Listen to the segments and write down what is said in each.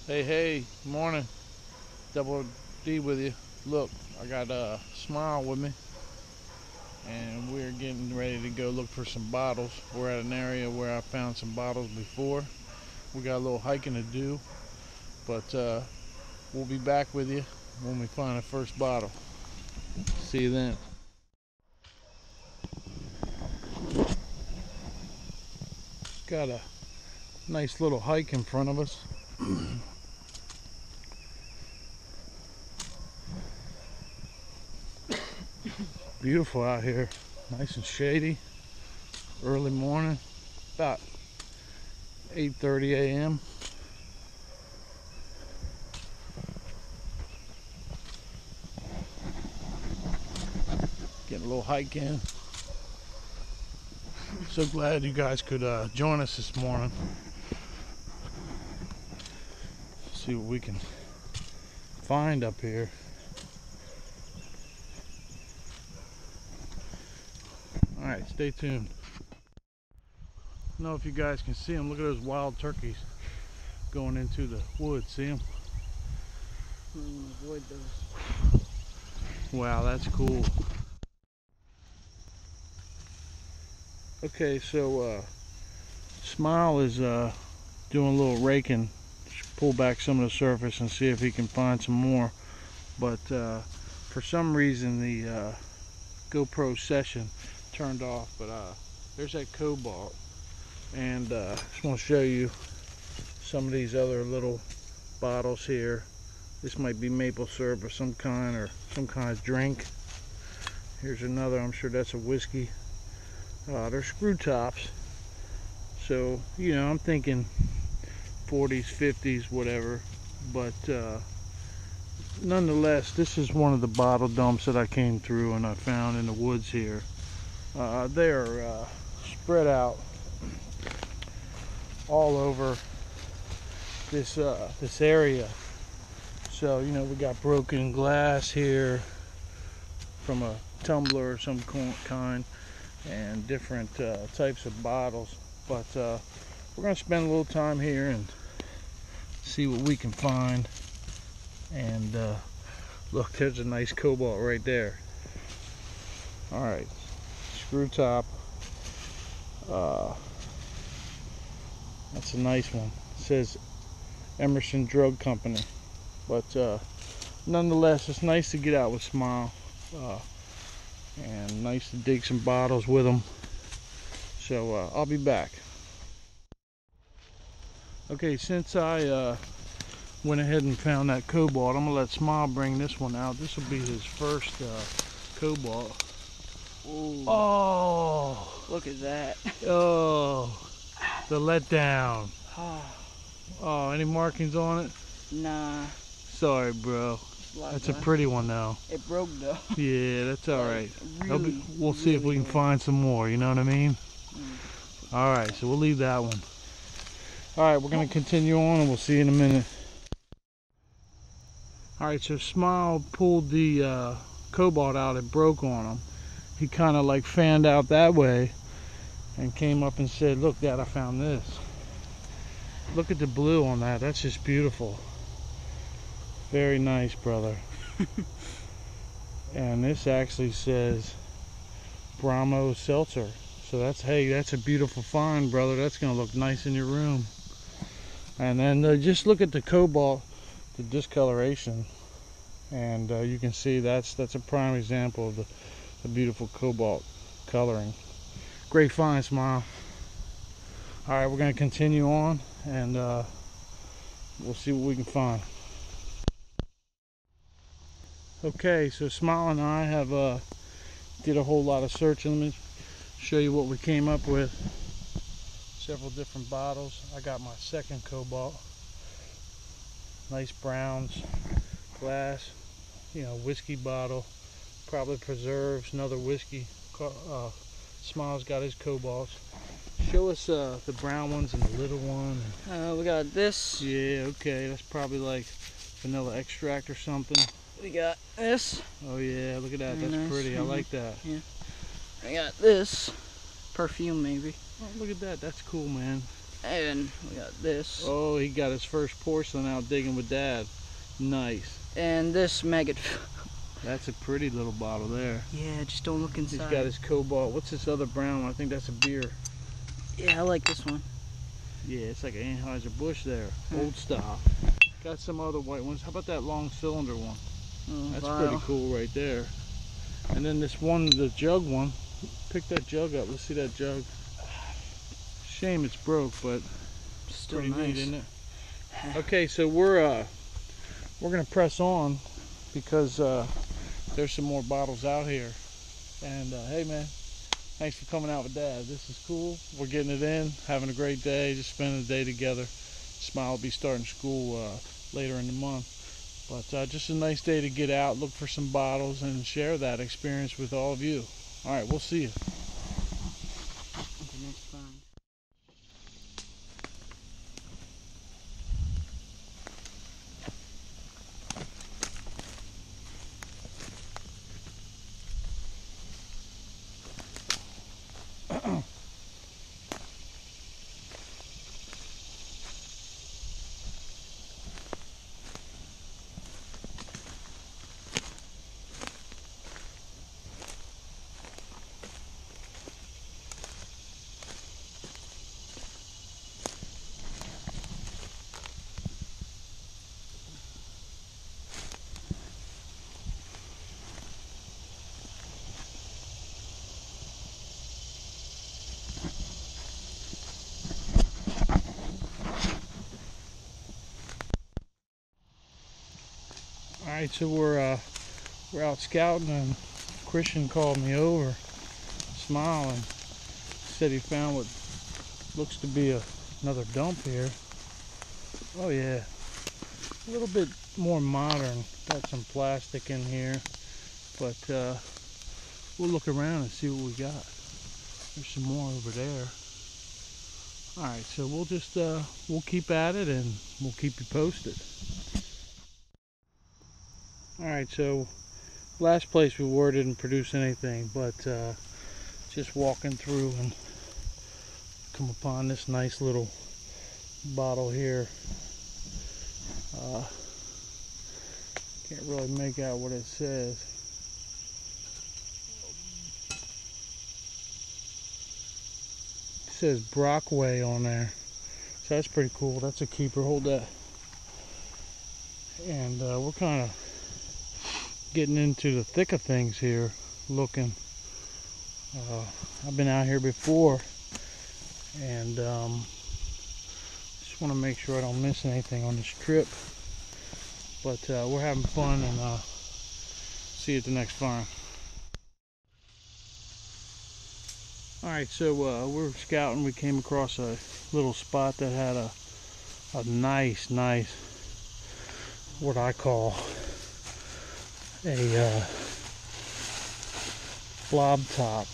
Hey, morning. Double D with you. Look, I got a Smile with me, and we're getting ready to go look for some bottles. We're at an area where I found some bottles before. We got a little hiking to do, but we'll be back with you when we find the first bottle. See you then. Got a nice little hike in front of us. Beautiful out here, nice and shady. Early morning, about 8:30 a.m. Getting a little hike in. So glad you guys could join us this morning. See what we can find up here. Alright, stay tuned. I don't know if you guys can see them. Look at those wild turkeys going into the woods. See them? Avoid those. Wow, that's cool. Okay, so Smile is doing a little raking. Pull back some of the surface and see if he can find some more. But for some reason the GoPro session turned off. But there's that cobalt, and I just want to show you some of these other little bottles here. This might be maple syrup of some kind, or some kind of drink. Here's another. I'm sure that's a whiskey. They're screw tops, so you know, I'm thinking 40s, 50s, whatever. But nonetheless, this is one of the bottle dumps that I came through and I found in the woods here. They are spread out all over this area. So you know, we got broken glass here from a tumbler of some kind, and different types of bottles. But we're going to spend a little time here and see what we can find. And look, there's a nice cobalt right there. Alright, screw top. That's a nice one. It says Emerson Drug Company. But nonetheless, it's nice to get out with Smile. And nice to dig some bottles with them. So I'll be back. Okay, since I went ahead and found that cobalt, I'm gonna let Smile bring this one out. This will be his first cobalt. Ooh. Oh, Look at that. oh, the letdown. Oh, any markings on it? Nah. Sorry, bro. That's a pretty one though. It broke though. Yeah, that's all right. Really, we'll see if we can find some more, you know what I mean? All right, so we'll leave that one. All right, we're gonna continue on and we'll see you in a minute. All right, so Smile pulled the cobalt out. It broke on him. He kind of like fanned out that way and came up and said, look, Dad, I found this. Look at the blue on that. That's just beautiful. Very nice, brother. And this actually says Brahmo Seltzer. So that's, hey, that's a beautiful find, brother. That's gonna look nice in your room. And then just look at the cobalt, the discoloration, and you can see that's a prime example of the beautiful cobalt coloring. Great find, Smile. All right, we're gonna continue on, and we'll see what we can find. Okay, so Smile and I have did a whole lot of searching. Let me show you what we came up with. Several different bottles. I got my second cobalt. Nice browns, glass, you know, whiskey bottle, probably preserves, another whiskey. Smile's got his cobalts. Show us the brown ones and the little one. We got this. Yeah, okay, that's probably like vanilla extract or something. We got this. Oh yeah, look at that. Very That's nice. pretty. I like that. Yeah. I got this. Perfume maybe. Oh, look at that. That's cool, man. And we got this. Oh, he got his first porcelain out digging with Dad. Nice. And this maggot. That's a pretty little bottle there. Yeah, just don't look inside. He's got his cobalt. What's this other brown one? I think that's a beer. Yeah, I like this one. Yeah, it's like an Anheuser-Busch there. Old style. Got some other white ones. How about that long cylinder one? Oh, That's vial. pretty cool right there. And then this one, the jug one. Pick that jug up. Let's see that jug. Shame it's broke, but Still pretty nice. neat, isn't it? Okay, so we're gonna press on because there's some more bottles out here. And hey man, thanks for coming out with Dad. This is cool. We're getting it in, having a great day, just spending the day together. Smile will be starting school later in the month. But just a nice day to get out, look for some bottles, and share that experience with all of you. All right, we'll see you. The next find. All right, so we're out scouting, and Christian called me over, smiling, said he found what looks to be another dump here. Oh yeah, a little bit more modern. Got some plastic in here, but we'll look around and see what we got. There's some more over there. All right, so we'll just we'll keep at it and we'll keep you posted. All right, so last place we were didn't produce anything, but just walking through and come upon this nice little bottle here. Can't really make out what it says. It says Brockway on there, so that's pretty cool. That's a keeper. Hold that. And we're kind of getting into the thick of things here, looking. I've been out here before, and just want to make sure I don't miss anything on this trip. But we're having fun, and see you at the next farm. Alright, so we're scouting. We came across a little spot that had a nice, what I call a blob top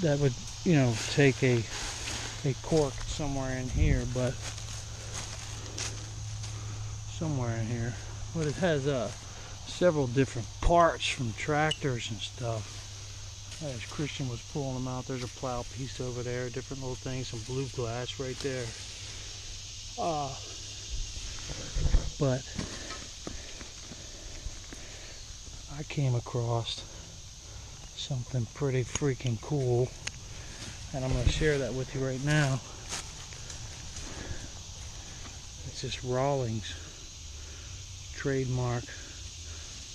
that would, you know, take a cork somewhere in here, but it has several different parts from tractors and stuff. As Christian was pulling them out, there's a plow piece over there, different little things, some blue glass right there. But I came across something pretty freaking cool, and I'm going to share that with you right now. It's this Rawlings trademark,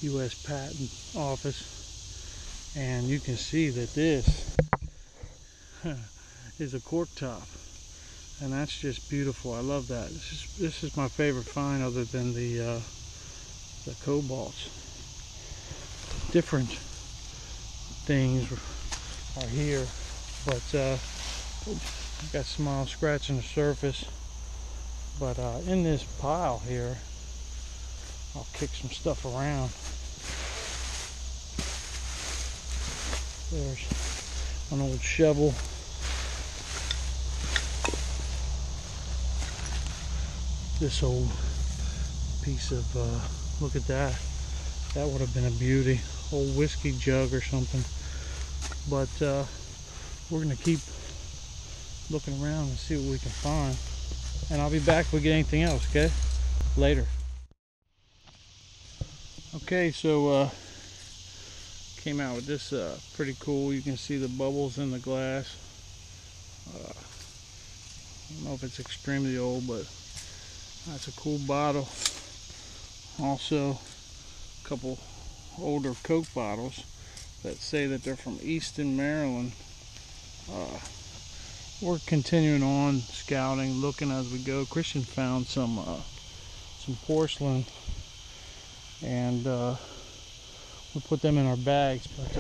U.S. Patent Office, and you can see that this is a cork top, and that's just beautiful. I love that. This is my favorite find, other than the cobalts. Different things are here, but got Smile scratching the surface. But in this pile here, I'll kick some stuff around. There's an old shovel. This old piece of, look at that. That would have been a beauty. Old whiskey jug or something. But we're going to keep looking around and see what we can find. And I'll be back if we get anything else, okay? Later. Okay, so came out with this pretty cool. You can see the bubbles in the glass. I don't know if it's extremely old, but that's a cool bottle. Also, a couple older Coke bottles that say that they're from Easton, Maryland. We're continuing on scouting, looking as we go. Christian found some porcelain, and we put them in our bags. But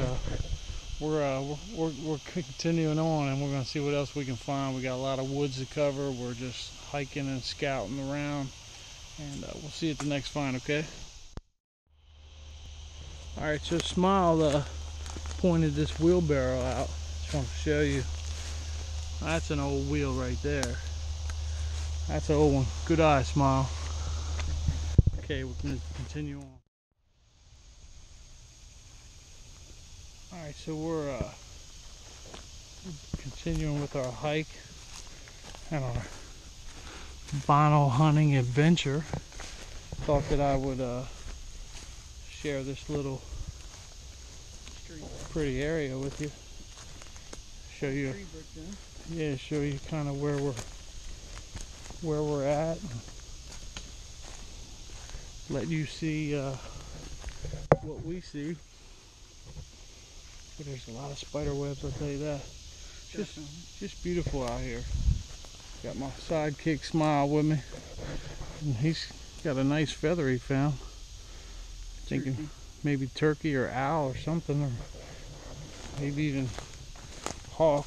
we're continuing on, and we're going to see what else we can find. We got a lot of woods to cover. We're just hiking and scouting around, and we'll see you at the next find. Okay. All right. So Smile pointed this wheelbarrow out. Just want to show you. That's an old wheel right there. That's an old one. Good eye, Smile. Okay, we're going to continue on. Alright, so we're continuing with our hike and our vinyl hunting adventure. Thought that I would share this little pretty area with you. Show you, yeah, show you kind of where we're at. Let you see what we see. But there's a lot of spider webs, I'll tell you that. Just beautiful out here. Got my sidekick Smile with me, and he's got a nice feather he found. Thinking maybe turkey or owl or something, or maybe even hawk.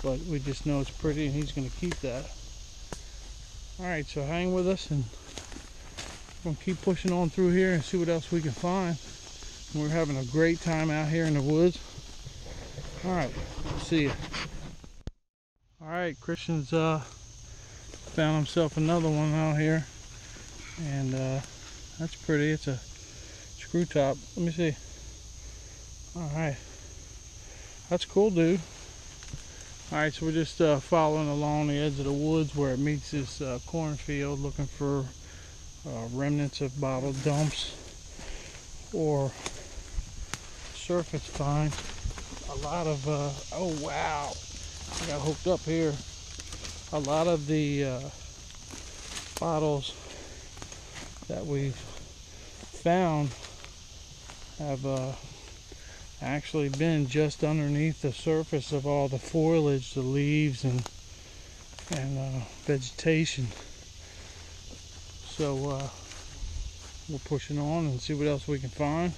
But we just know it's pretty, and he's going to keep that. All right, so hang with us, and we're going to keep pushing on through here and see what else we can find. We're having a great time out here in the woods. All right, see you. All right, Christian's found himself another one out here, and that's pretty. It's a screw top. Let me see. All right, that's cool, dude. All right, so we're just following along the edge of the woods where it meets this cornfield, looking for remnants of bottle dumps or surface finds. A lot of oh wow, I got hooked up here. A lot of the bottles that we've found have actually been just underneath the surface of all the foliage, the leaves and vegetation. So we're pushing on and see what else we can find,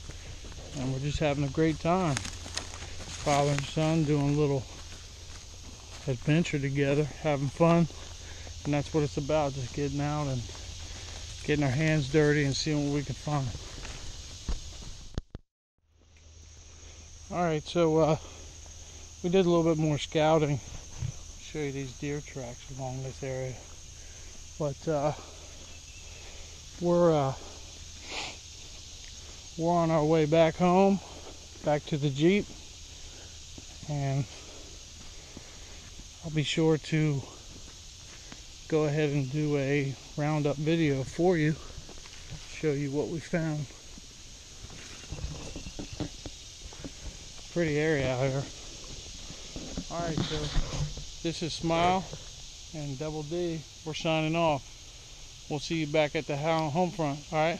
and we're just having a great time. Father and son doing a little adventure together, having fun, and that's what it's about, just getting out and getting our hands dirty and seeing what we can find. Alright, so we did a little bit more scouting. I'll show you these deer tracks along this area. But we're on our way back home, back to the Jeep, and I'll be sure to go ahead and do a roundup video for you, show you what we found. Pretty area out here. Alright, so this is Smile and Double D. We're signing off. We'll see you back at the home front. Alright?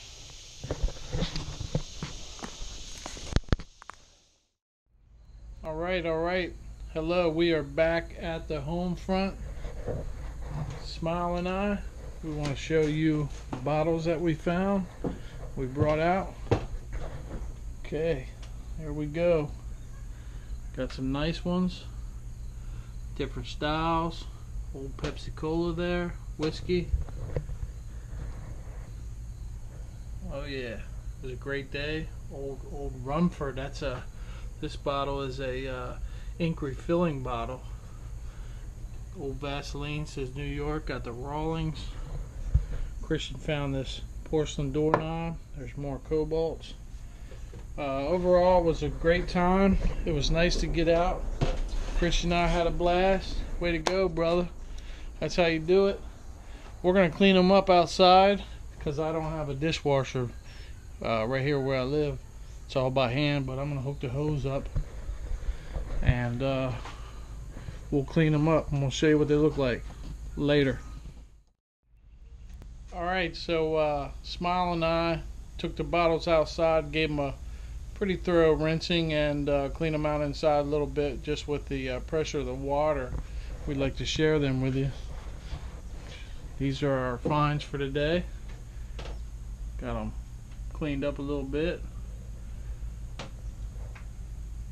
Alright. Hello, we are back at the home front. Smile and I, we want to show you the bottles that we found, we brought out. Okay, here we go. Got some nice ones, different styles. Old Pepsi Cola there, whiskey. Oh yeah, it was a great day. Old Rumford. This bottle is a ink refilling bottle. Old Vaseline says New York. Got the Rawlings. Christian found this porcelain doorknob. There's more cobalts. Overall, it was a great time. It was nice to get out. Christian and I had a blast. Way to go, brother. That's how you do it. We're gonna clean them up outside because I don't have a dishwasher right here where I live. It's all by hand, but I'm gonna hook the hose up and we'll clean them up and we'll show you what they look like later. Alright, so Smile and I took the bottles outside, gave them a pretty thorough rinsing, and cleaned them out inside a little bit just with the pressure of the water. We'd like to share them with you. These are our finds for today. Got them cleaned up a little bit.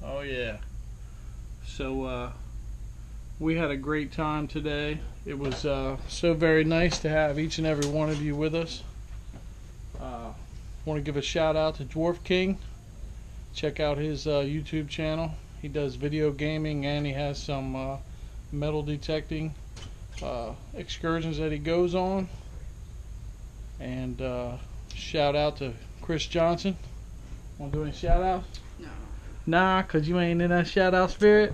Oh yeah. So we had a great time today. It was so very nice to have each and every one of you with us. Want to give a shout out to Dwarf King. Check out his YouTube channel. He does video gaming and he has some metal detecting excursions that he goes on. And shout out to Chris Johnson. Want to do any shout outs? No. Nah, cause you ain't in that shout out spirit.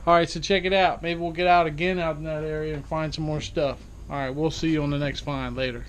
Alright, so check it out. Maybe we'll get out again out in that area and find some more stuff. Alright, we'll see you on the next find later.